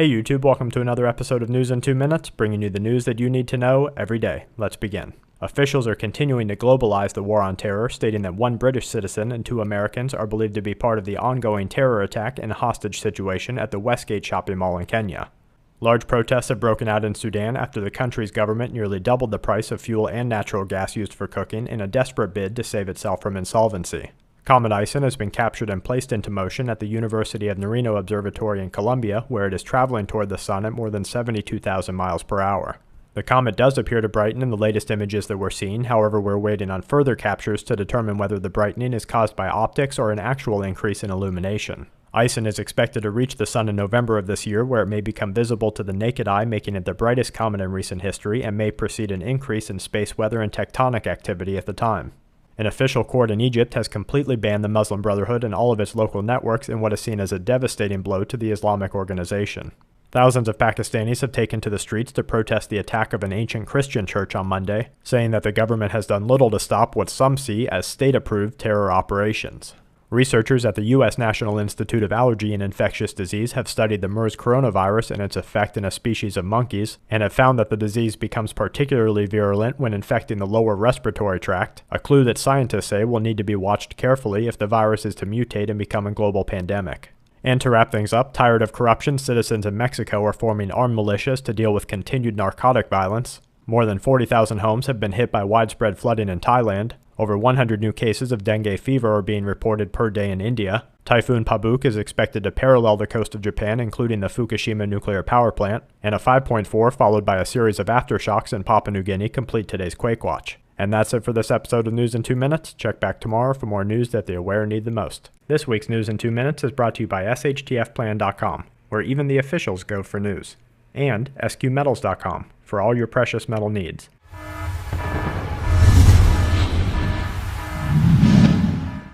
Hey YouTube, welcome to another episode of News in 2 Minutes, bringing you the news that you need to know every day. Let's begin. Officials are continuing to globalize the war on terror, stating that one British citizen and 2 Americans are believed to be part of the ongoing terror attack and hostage situation at the Westgate shopping mall in Kenya. Large protests have broken out in Sudan after the country's government nearly doubled the price of fuel and natural gas used for cooking in a desperate bid to save itself from insolvency. Comet Ison has been captured and placed into motion at the University of Nerino Observatory in Colombia, where it is traveling toward the sun at more than 72,000 miles per hour. The comet does appear to brighten in the latest images that we're seeing, however we're waiting on further captures to determine whether the brightening is caused by optics or an actual increase in illumination. Ison is expected to reach the sun in November of this year, where it may become visible to the naked eye, making it the brightest comet in recent history, and may precede an increase in space weather and tectonic activity at the time. An official court in Egypt has completely banned the Muslim Brotherhood and all of its local networks in what is seen as a devastating blow to the Islamic organization. Thousands of Pakistanis have taken to the streets to protest the attack of an ancient Christian church on Monday, saying that the government has done little to stop what some see as state-approved terror operations. Researchers at the U.S. National Institute of Allergy and Infectious Disease have studied the MERS coronavirus and its effect in a species of monkeys, and have found that the disease becomes particularly virulent when infecting the lower respiratory tract, a clue that scientists say will need to be watched carefully if the virus is to mutate and become a global pandemic. And to wrap things up, tired of corruption, citizens in Mexico are forming armed militias to deal with continued narcotic violence. More than 40,000 homes have been hit by widespread flooding in Thailand. Over 100 new cases of dengue fever are being reported per day in India. Typhoon Pabuk is expected to parallel the coast of Japan, including the Fukushima nuclear power plant, and a 5.4 followed by a series of aftershocks in Papua New Guinea complete today's Quake Watch. And that's it for this episode of News in 2 Minutes. Check back tomorrow for more news that the aware need the most. This week's News in 2 Minutes is brought to you by SHTFplan.com, where even the officials go for news, and SQmetals.com for all your precious metal needs.